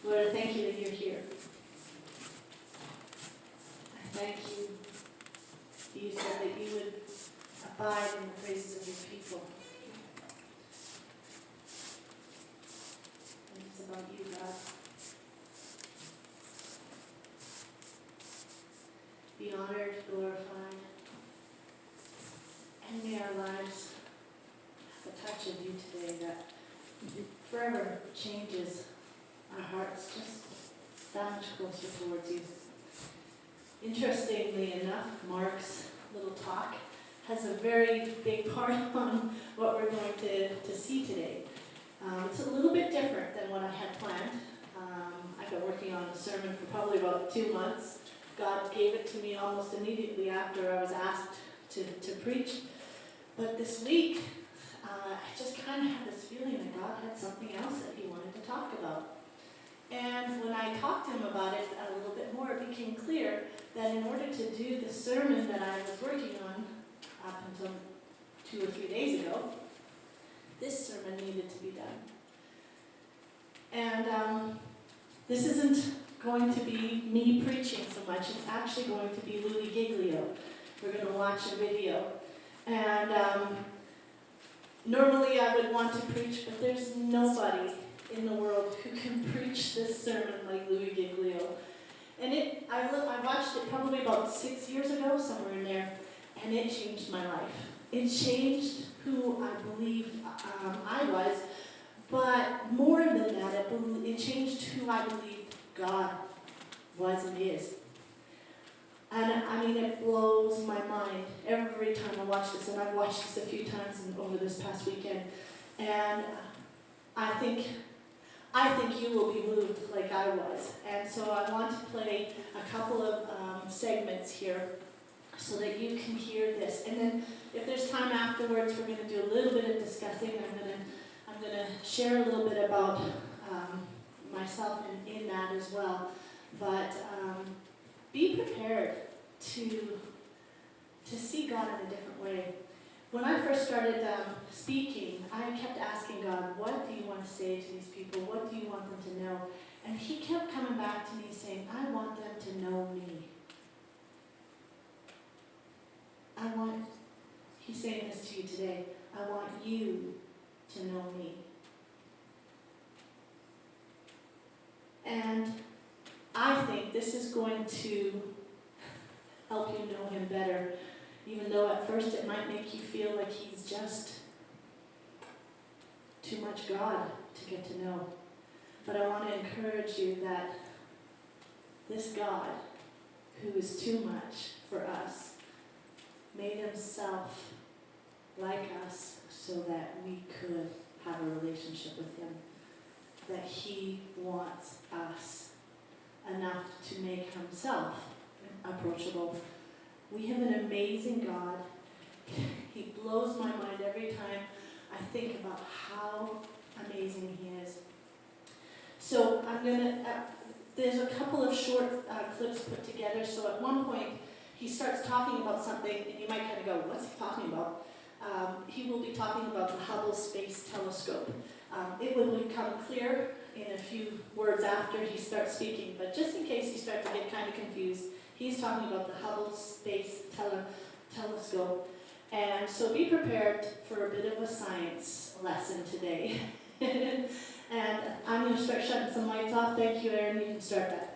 Lord, I thank you that you're here. I thank you. You said that you would abide in the praises of your people. And it's about you, God. Be honored, glorified, and may our lives have a touch of you today that forever changes our hearts just that much closer towards you. Interestingly enough, Mark's little talk has a very big part on what we're going to see today. It's a little bit different than what I had planned. I've been working on a sermon for probably about 2 months. God gave it to me almost immediately after I was asked to preach. But this week, I just kind of had this feeling that God had something else that he wanted to talk about. And when I talked to him about it a little bit more, it became clear that in order to do the sermon that I was working on up until 2 or 3 days ago, this sermon needed to be done. And this isn't going to be me preaching so much. It's actually going to be Louis Giglio. We're going to watch a video. And normally I would want to preach, but there's nobody in the world who can preach this sermon like Louis Giglio. And I watched it probably about 6 years ago, somewhere in there, and it changed my life. It changed who I believed I was, but more than that, it changed who I believed God was and is. And I mean, it blows my mind every time I watch this, and I've watched this a few times over this past weekend, and I think you will be moved like I was. And so I want to play a couple of segments here so that you can hear this. And then if there's time afterwards, we're going to do a little bit of discussing. I'm going to share a little bit about myself in that as well. But be prepared to see God in a different way. When I first started speaking, I kept asking God, what do you want to say to these people? What do you want them to know? And he kept coming back to me saying, I want them to know me. He's saying this to you today, I want you to know me. And I think this is going to help you know him better, even though at first it might make you feel like he's just too much God to get to know. But I want to encourage you that this God, who is too much for us, made himself like us so that we could have a relationship with him. That he wants us enough to make himself approachable. We have an amazing God. He blows my mind every time I think about how amazing he is. So there's a couple of short clips put together. So at one point, he starts talking about something, and you might kind of go, what's he talking about? He will be talking about the Hubble Space Telescope. It will become clear in a few words after he starts speaking, but just in case you start to get kind of confused, he's talking about the Hubble Space Telescope. And so be prepared for a bit of a science lesson today. And I'm going to start shutting some lights off. Thank you, Aaron. You can start that.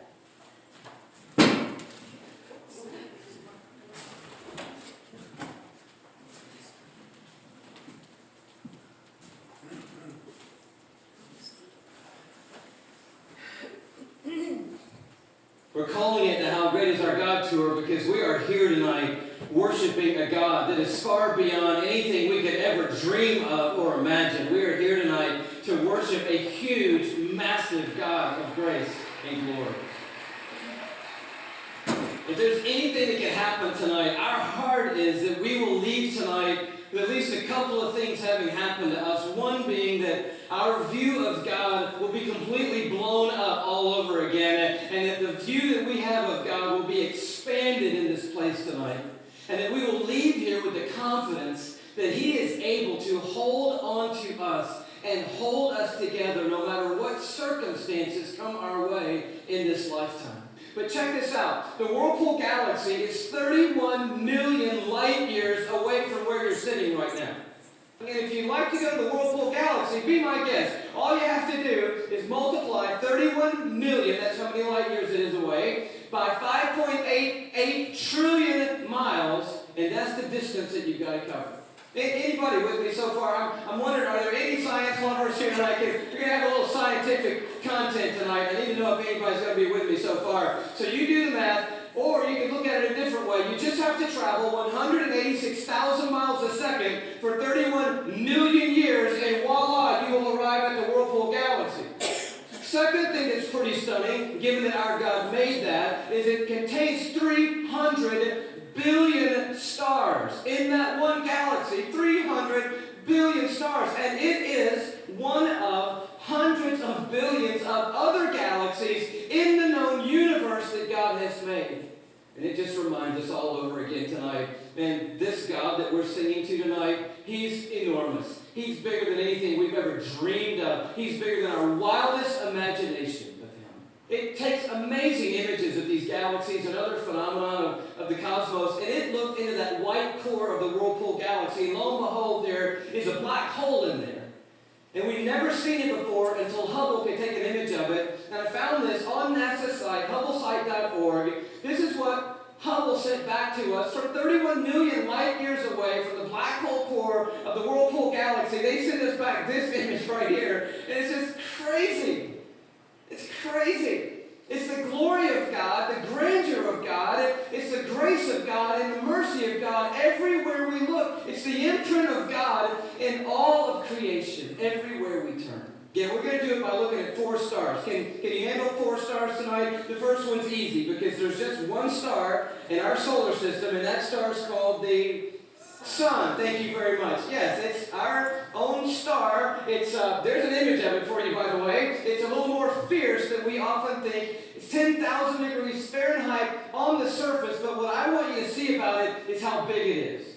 We're calling it the How Great Is Our God Tour because we are here tonight worshiping a God that is far beyond anything we could ever dream of or imagine. We are here tonight to worship a huge, massive God of grace and glory. If there's anything that can happen tonight, our heart is that we will leave tonight with at least a couple of things having happened to us. One being that our view of God will be completely blown up all over again, and that the view that we have of God will be expanded in this place tonight. And that we will leave here with the confidence that he is able to hold on to us and hold us together no matter what circumstances come our way in this lifetime. But check this out. The Whirlpool Galaxy is 31 million light years away from where you're sitting right now. And if you'd like to go to the Whirlpool Galaxy, be my guest. All you have to do is multiply 31 million, that's how many light years it is away, by 5.88 trillion miles, and that's the distance that you've got to cover. Anybody with me so far? I'm wondering, are there any science lovers here tonight? We're going to have a little scientific content tonight. I need to know if anybody's going to be with me so far. So you do the math, or you can look at it a different way. You just have to travel 186,000 miles a second for 31 million years, and voila, you will arrive at the Whirlpool Galaxy. Second thing that's pretty stunning, given that our God made that, is it contains 300 billion stars. In that one galaxy, 300 billion stars. And it is one of hundreds of billions of other galaxies in the known universe that God has made. And it just reminds us all over again tonight. And this God that we're singing to tonight, He's enormous. He's bigger than anything we've ever dreamed of. He's bigger than our wildest imagination of Him. It takes amazing images of these galaxies and other phenomena of the cosmos, and it looked into that white core of the Whirlpool Galaxy, and lo and behold, there is a black hole in there. And we've never seen it before until Hubble could take an image of it. And I found this on NASA's site, hubblesite.org. This is what Hubble sent back to us from 31 million light years away from the black hole core of the Whirlpool Galaxy. They sent us back this image right here. And it's just crazy. It's crazy. It's the glory of God, the grandeur of God. It's the grace of God and the mercy of God everywhere we look. It's the imprint of God in all of creation, everywhere we turn. Yeah, we're going to do it by looking at 4 stars. Can you handle 4 stars tonight? The first one's easy because there's just one star in our solar system, and that star is called the Sun. Thank you very much. Yes, it's our own star. It's there's an image of it for you, by the way. It's a little more fierce than we often think. It's 10,000 degrees Fahrenheit on the surface, but what I want you to see about it is how big it is.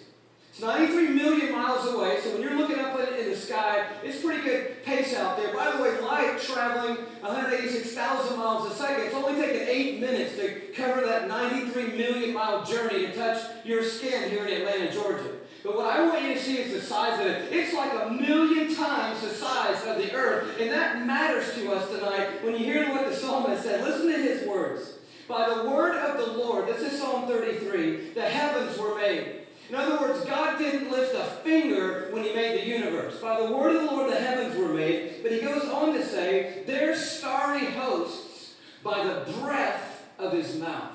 It's 93 million miles away, so when you're looking up at it in the sky, it's pretty good pace out there. By the way, light traveling 186,000 miles a second, it's only taken 8 minutes to cover that 93 million mile journey to touch your skin here in Atlanta, Georgia. But what I want you to see is the size of it. It's like 1,000,000 times the size of the earth, and that matters to us tonight when you hear what the psalmist said. Listen to his words. By the word of the Lord, this is Psalm 33, the heavens were made. In other words, God didn't lift a finger when He made the universe. By the word of the Lord, the heavens were made. But He goes on to say, their starry hosts by the breath of His mouth.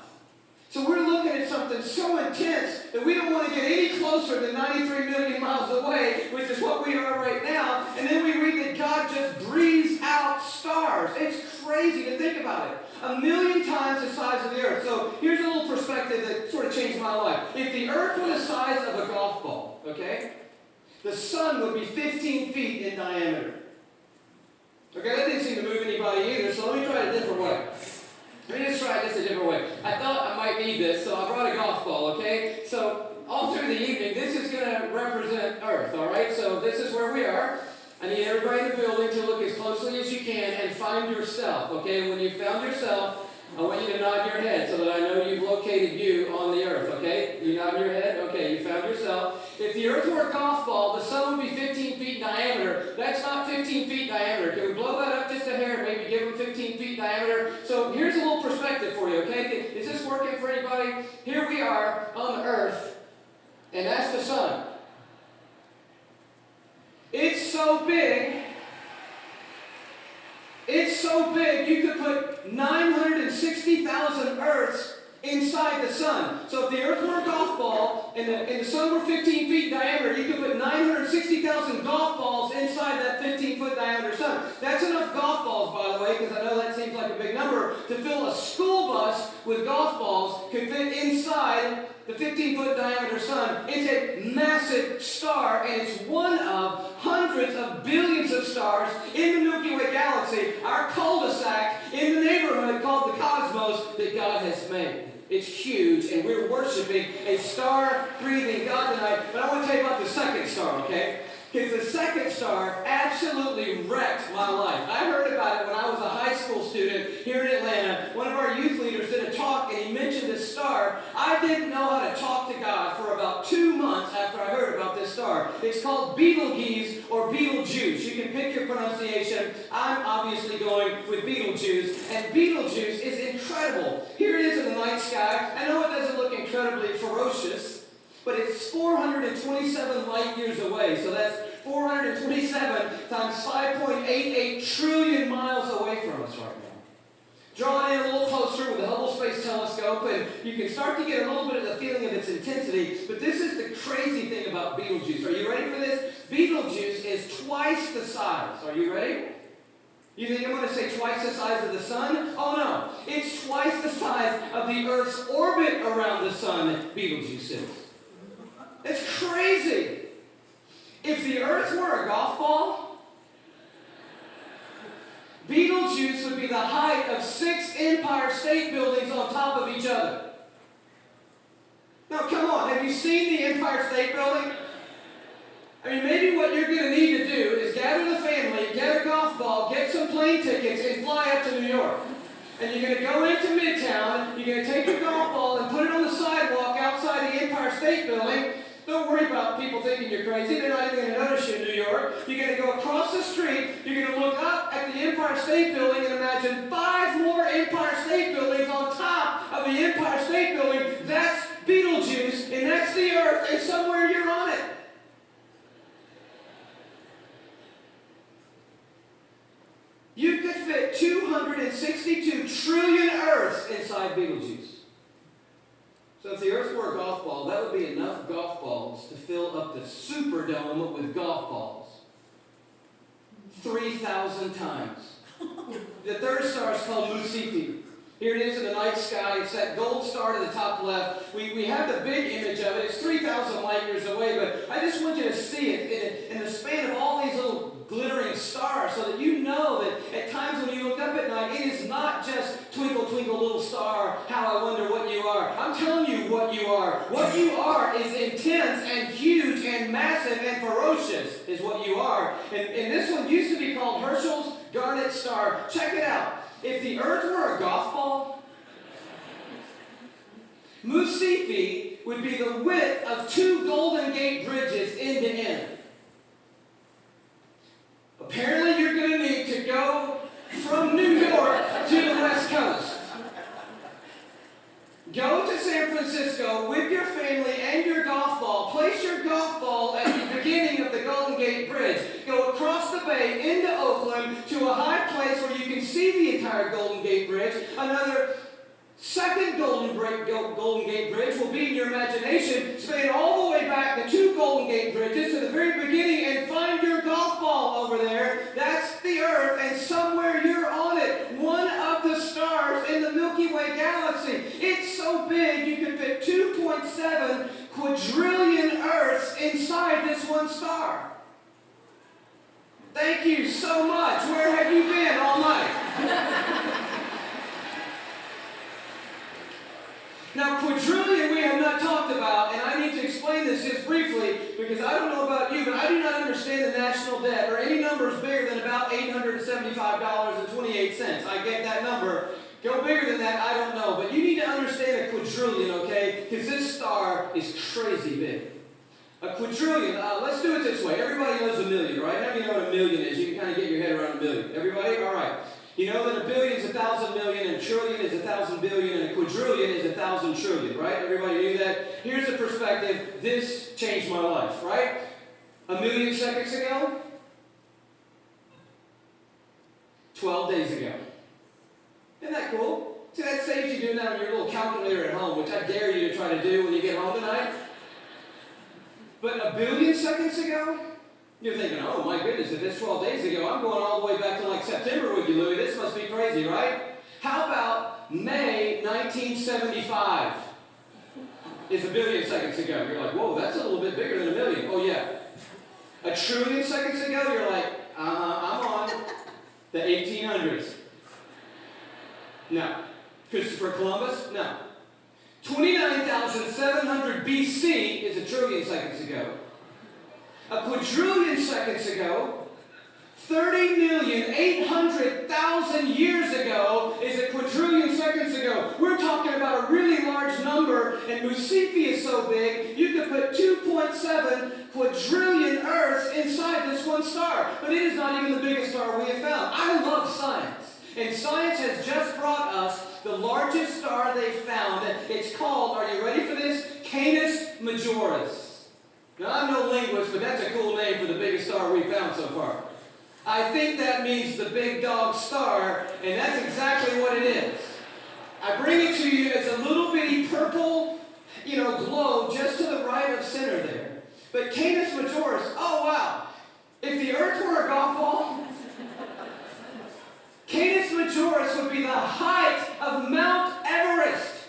So we're looking at something so intense that we don't want to get any closer than 93 million miles away, which is what we are right now. And then we read that God just breathes out stars. It's crazy to think about it. 1,000,000 times the size of the earth. So here's a little perspective that sort of changed my life. If the earth were the size of a golf ball, okay, the sun would be 15 feet in diameter. Okay, that didn't seem to move anybody either, so let me try it a different way. Let me just try this a different way. I thought I might need this, so I brought a golf ball, okay? So all through the evening, this is going to represent Earth, all right? So this is where we are. I need everybody in the building to look as closely as you can and find yourself, okay? When you've found yourself, I want you to nod your head so that I know you've located you on the earth, okay? You nod your head? Okay, you found yourself. If the earth were a golf ball, the sun would be 15 feet in diameter. That's not 15 feet in diameter. Can we blow that up just a hair, maybe give them 15 feet in diameter? So here's a little perspective for you, okay? Is this working for anybody? Here we are on the earth, and that's the sun. It's so big, you could put 960,000 Earths inside the sun. So if the earth were a golf ball and the sun were 15 feet in diameter, you could put 960,000 golf balls inside that 15-foot diameter sun. That's enough golf balls, by the way, because I know that seems like a big number, to fill a school bus with golf balls could fit inside the 15-foot diameter sun. It's a massive star, and it's one of hundreds of billions of stars in the Milky Way galaxy, our cul-de-sac in the neighborhood called the cosmos that God has made. It's huge, and we're worshiping a star-breathing God tonight. But I want to tell you about the second star, okay? Because the second star absolutely wrecked my life. I heard about it when I was a high school student here in Atlanta. One of our youth leaders did a talk, and he mentioned this star. I didn't know how to talk to God for about 2 months after I heard about this star. It's called Betelgeuse or Betelgeuse. You can pick your pronunciation. I'm obviously going with Betelgeuse. And Betelgeuse is incredible. Here it is in the night sky. I know it doesn't look incredibly ferocious, but it's 427 light years away. So that's 427 times 5.88 trillion miles away from us right now. Draw it in a little closer with the Hubble Space Telescope, and you can start to get a little bit of the feeling of its intensity. But this is the crazy thing about Betelgeuse. Are you ready for this? Betelgeuse is twice the size. Are you ready? You think I'm going to say twice the size of the sun? Oh no. It's twice the size of the Earth's orbit around the sun, Betelgeuse is. It's crazy. If the Earth were a golf ball, Betelgeuse would be the height of 6 Empire State Buildings on top of each other. Now, come on. Have you seen the Empire State Building? I mean, maybe what you're going to need to do is gather the family, get a golf ball, get some plane tickets, and fly up to New York. And you're going to go into Midtown, you're going to take your golf ball and put it on the sidewalk outside the Empire State Building. Don't worry about people thinking you're crazy. They're not even going to notice you in New York. You're going to go across the street. You're going to look up at the Empire State Building and imagine 5 more Empire State Buildings on top of the Empire State Building. That's Betelgeuse, and that's the Earth, and somewhere you're on it. You could fit 262 trillion Earths inside Betelgeuse. So if the Earth were a golf ball, that would be enough golf balls to fill up the Superdome with golf balls. 3,000 times. The third star is called Musipi. Here it is in the night sky. It's that gold star to the top left. We have the big image of it. It's 3,000 light years away, but I just want you to see it in the span of all these little glittering stars so that you know that at times when you look up at night, it is not just twinkle, twinkle, little star, how I wonder what you are. I'm telling you what you are. What you are is intense and huge and massive and ferocious is what you are. And this one used to be called Herschel's Garnet Star. Check it out. If the Earth were a golf ball, Musipi would be the width of 2 Golden Gate bridges end to end. Apparently you're going to need to go from New York to the West Coast. Go to San Francisco with your family and your golf ball. Place your golf ball at the beginning of the Golden Gate Bridge. Go across the bay into Oakland to a high place where you can see the entire Golden Gate Bridge. Another second Golden Gate Bridge will be in your imagination. Span all the way back the 2 Golden Gate Bridges to the very beginning and find your golf ball over there. That's the Earth, and somewhere you're on it. One of the stars in the Milky Way galaxy. It's so big you can fit 2.7 quadrillion Earths inside this one star. Thank you so much. Where have you been all night? Now, quadrillion we have not talked about, and I need to explain this just briefly because I don't know about you, but I do not understand the national debt or any numbers bigger than about $875.28. I get that number. Go bigger than that, I don't know. But you need to understand a quadrillion, okay? Because this star is crazy big. A quadrillion, let's do it this way. Everybody knows a million, right? How do you know what a million is? You can kind of get your head around a million. Everybody? All right. You know that a billion is 1,000 million, and a trillion is 1,000 billion, and a quadrillion is 1,000 trillion, right? Everybody knew that? Here's the perspective. This changed my life, right? A million seconds ago, 12 days ago. Isn't that cool? See, that saves you doing that on your little calculator at home, which I dare you to try to do when you get home tonight. But a billion seconds ago, you're thinking, oh my goodness, if it's 12 days ago, I'm going all the way back to like September with you, Louie. This must be crazy, right? How about May 1975 is a billion seconds ago? You're like, whoa, that's a little bit bigger than a million. Oh yeah. A trillion seconds ago, you're like, I'm on the 1800s. No. Christopher Columbus? No. 29,700 BC is a trillion seconds ago. a quadrillion seconds ago. 30,800,000 years ago is a quadrillion seconds ago. We're talking about a really large number, and Musipi is so big, you could put 2.7 quadrillion Earths inside this one star. But it is not even the biggest star we have found. I love science. And science has just brought us the largest star they found. It's called, are you ready for this? Canis Majoris. Now, I'm no linguist, but that's a cool name for the biggest star we found so far. I think that means the big dog star, and that's exactly what it is. I bring it to you as a little bitty purple, globe just to the right of center there. But Canis Majoris, oh wow. If the Earth were a golf ball, Canis Majoris would be the height of Mount Everest.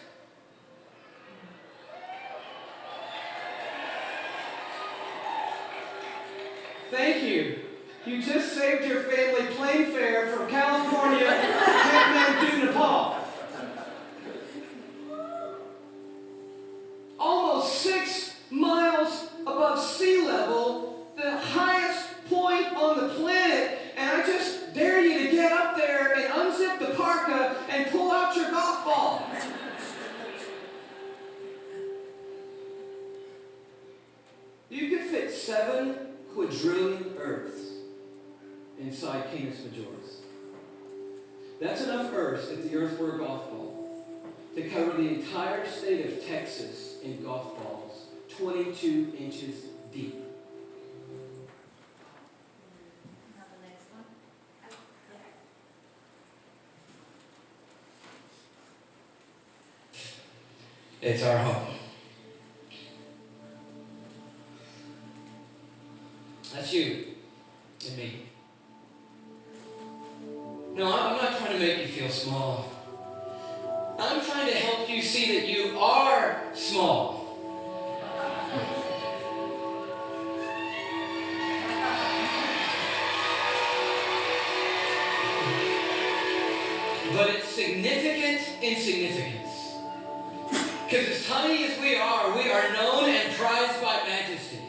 Thank you. You just saved your family plane fare from California to Kathmandu, Nepal. Almost 6 miles above sea level, the highest point on the planet, and I just dare you to get up there and unzip the parka and pull out your golf ball. You could fit 7 quadrillion Earths inside Canis Majoris. That's enough Earths, if the Earth were a golf ball, to cover the entire state of Texas in golf balls, 22 inches deep. Now the next one. It's our home. That's you and me. No, I'm not trying to make you feel small. I'm trying to help you see that you are small. But it's significant insignificance. Because as tiny as we are known and prized by Majesty,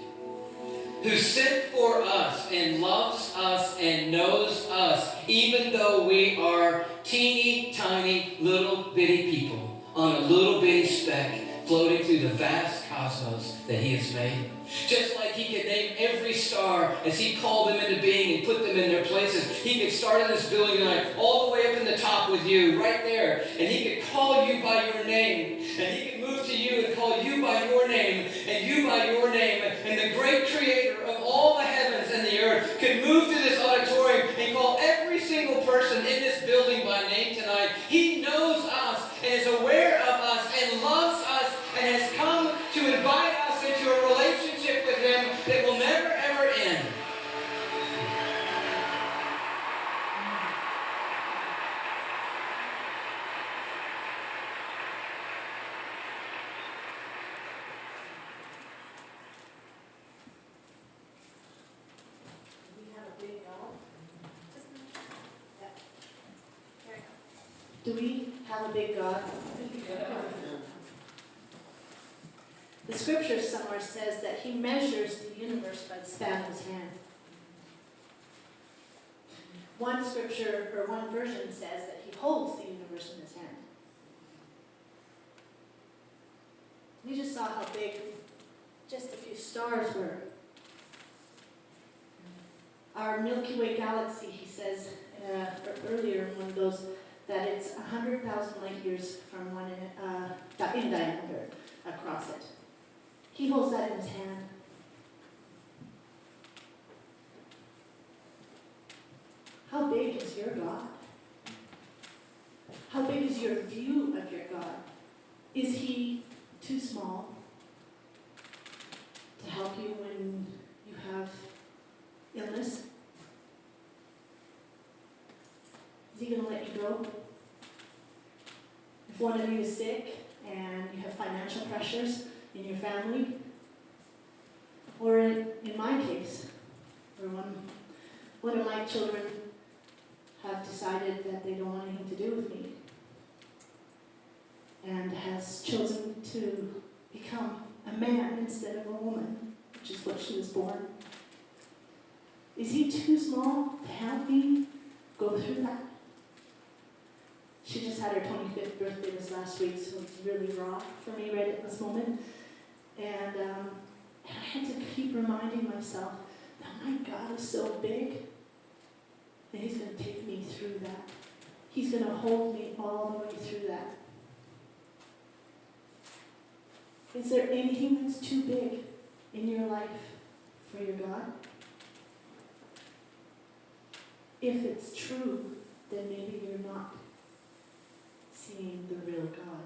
who sent for us and loves us and knows us, even though we are teeny tiny little bitty people on a little bitty speck floating through the vast cosmos that He has made. Just like He could name every star as He called them into being and put them in their places, He could start in this building tonight all the way up in the top with you, right there, and He could call you by your name, and He could move to you and call you by your name, and you by your name, and the great Creator of all the heavens and the earth could move to this auditorium and call every single person in this building by name tonight. He knows us and is aware of us and loves us and has come to invite us into a relationship with Him that will never ever end. We have a big dog. Just a minute. Yeah. Here we Do go. we have a big God? The scripture somewhere says that He measures the universe by the span of His hand. One scripture, or one version says that He holds the universe in His hand. We just saw how big just a few stars were. Our Milky Way galaxy, he says earlier in one of those, that it's 100,000 light years from one in diameter across it. He holds that in His hand. How big is your God? How big is your view of your God? Is He too small to help you when you have illness? Is He going to let you go? If one of you is sick and you have financial pressures in your family, or in my case, where one of my children have decided that they don't want anything to do with me and has chosen to become a man instead of a woman, which is what she was born Is he too small to help me go through that? She just had her 25th birthday this last week, so it's really raw for me right at this moment. And I had to keep reminding myself that my God is so big that he's going to take me through that. He's going to hold me all the way through that. Is there anything that's too big in your life for your God? If it's true, then maybe you're not seeing the real God.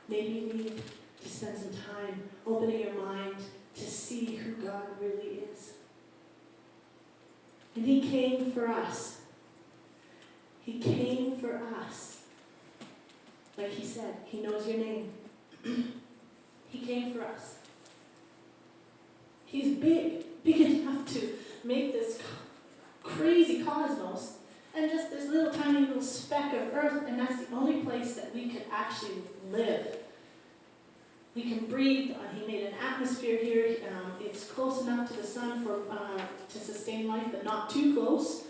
Maybe you need to spend some time opening your mind to see who God really is. And he came for us. He came for us. Like he said, he knows your name. He came for us. He's big enough to make this crazy cosmos and just this little tiny little speck of earth, and that's the only place that we could actually live. We can breathe. He made an atmosphere here. It's close enough to the sun to sustain life, but not too close.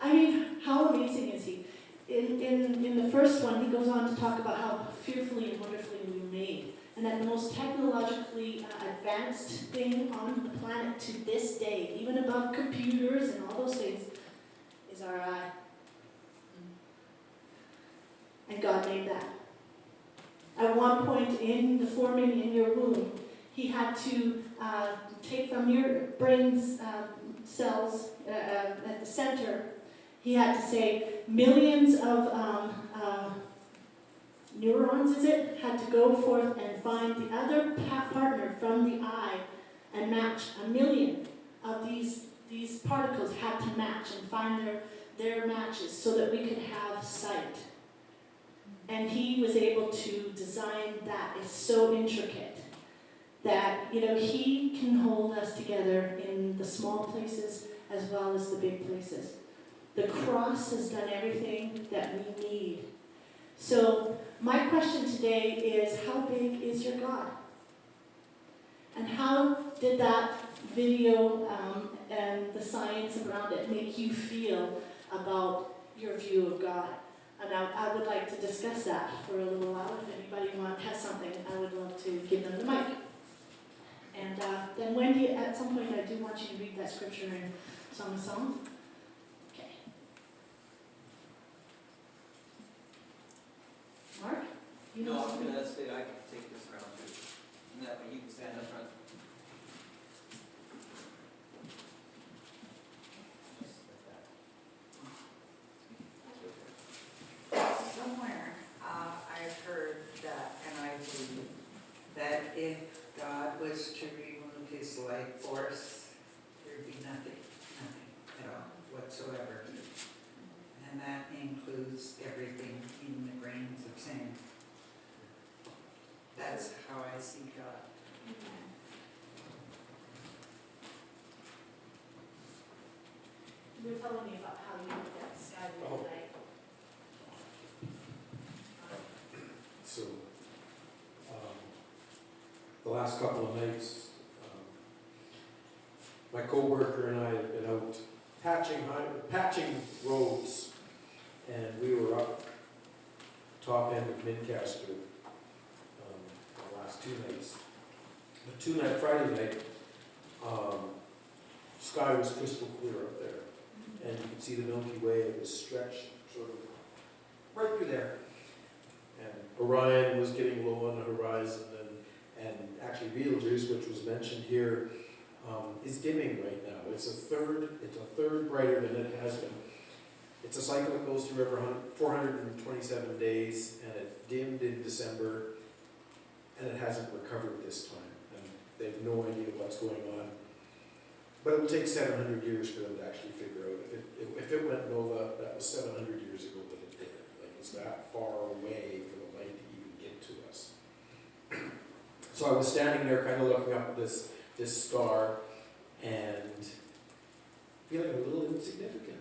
I mean, how amazing is he? In the first one, he goes on to talk about how fearfully and wonderfully we were made, and that the most technologically advanced thing on the planet to this day, even above computers and all those things, is our eye. And God made that. At one point in the forming in your womb, he had to take from your brain's cells at the center, he had to say millions of neurons, had to go forth and find the other partner from the eye and match 1 million of these particles had to match and find their matches so that we could have sight. And he was able to design that. It's so intricate that, he can hold us together in the small places as well as the big places. The cross has done everything that we need. So my question today is, how big is your God? And how did that video and the science around it make you feel about your view of God? And I would like to discuss that for a little while. If anybody has something, I would love to give them the mic. And then Wendy, at some point, I do want you to read that scripture in Song of Songs. Okay. Mark? You know No, I'm something? gonna say I can take this around too. And that way you can stand up front. Just like that. Somewhere I've heard that, and I believe that if God was to remove his life force, there'd be nothing at all whatsoever. And that includes everything in the grains of sand. That's how I see God. You were telling me about how you looked at Saturday night. So, the last couple of nights, my coworker and I had been out patching roads, and we were up top end of Midcaster the last 2 nights. But Friday night, sky was crystal clear up there, and you could see the Milky Way. It was stretched sort of right through there. And Orion was getting low on the horizon, and actually Betelgeuse, which was mentioned here, is dimming right now. It's a third brighter than it has been. It's a cycle that goes through every 427 days, and it dimmed in December, and it hasn't recovered this time. And they have no idea what's going on. But it will take 700 years for them to actually figure out. If it went nova, that was 700 years ago that it did it. Like, it's that far away for the light to even get to us. So I was standing there kind of looking up at this star and feeling a little insignificant.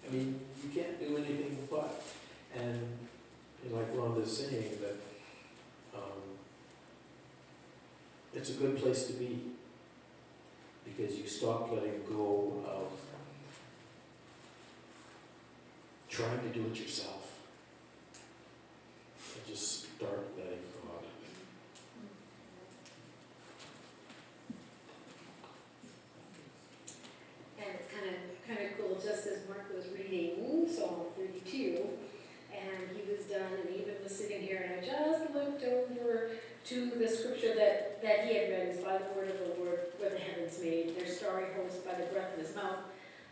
I mean, you can't do anything but. And like Rhonda's saying, that it's a good place to be. because you stop letting go of trying to do it yourself. And just start letting God. And it's kind of cool, just as Mark was reading Psalm 32, and he was done, and even was sitting here, and I just looked over to the scripture that he had read, is by the word of the Lord were the heavens made, their starry host by the breath of his mouth.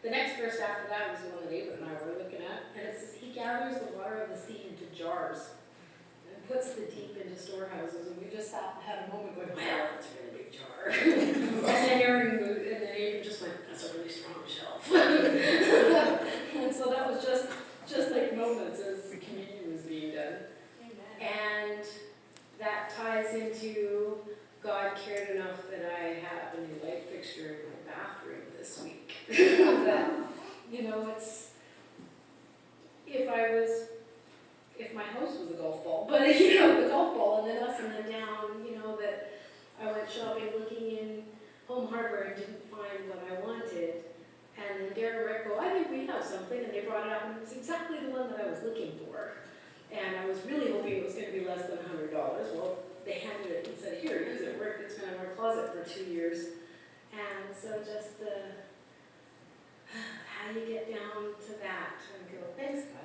The next verse after that was the one that Ava and I were looking at, and it says, he gathers the water of the sea into jars, and puts the deep into storehouses, and we just sat and had a moment going, wow, that's a really big jar. And then Aaron moved, and then Ava just went, that's a really strong shelf. And so that was just like moments as the communion was being done. Amen. And that ties into God cared enough that I have a new light fixture in my bathroom this week. That, you know, it's, if my house was a golf ball, but you know, the golf ball and then us and then down, you know, that I went shopping looking in Home Hardware and didn't find what I wanted. And then Darren and Rick go, I think we have something, and they brought it up, and it was exactly the one that I was looking for. And I was really hoping it was going to be less than $100. Well, they handed it and said, here, use it. It's been in our closet for 2 years. And so just how you get down to that and go, thanks, God.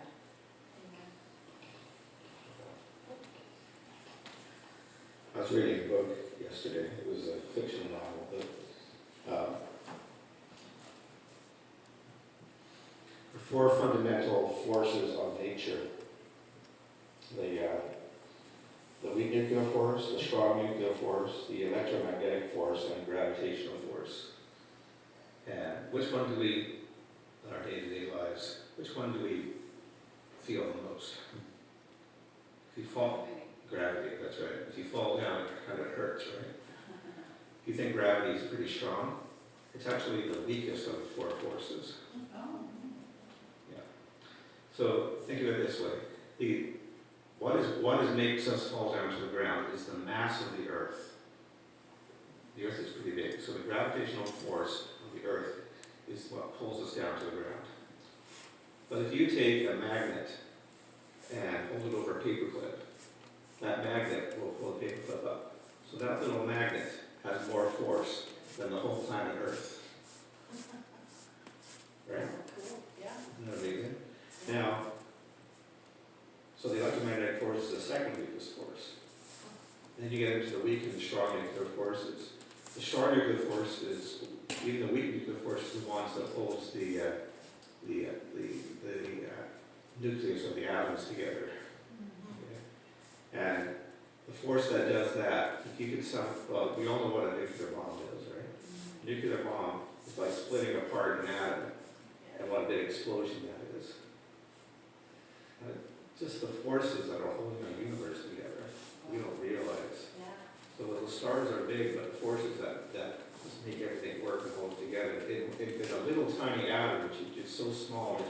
I was reading a book yesterday. It was a fiction novel, but the four fundamental forces of nature: the weak nuclear force, the strong nuclear force, the electromagnetic force, and gravitational force. And which one do we, in our day-to-day lives, which one do we feel the most? If you fall, gravity, that's right. If you fall down, it kind of hurts, right? If you think gravity is pretty strong, it's actually the weakest of the four forces. Yeah. So think of it this way: what makes us fall down to the ground is the mass of the Earth. The Earth is pretty big, so the gravitational force of the Earth is what pulls us down to the ground. But if you take a magnet and hold it over a paperclip, that magnet will pull the paperclip up. So that little magnet has more force than the whole planet Earth. Right? Cool, yeah. Isn't that amazing? Now, so the electromagnetic force is the second weakest force. And then you get into the weak and the strong nuclear forces. The strong nuclear force is, even the weak nuclear force is the ones that holds the nucleus of the atoms together. Okay? And the force that does that, if you could well, we all know what a nuclear bomb does, right? A nuclear bomb is like splitting apart an atom, and what a big explosion that is. Just the forces that are holding our universe together, we don't realize. Yeah. So the stars are big, but the forces that just make everything work and hold together. In a little tiny atom, which is just so small that you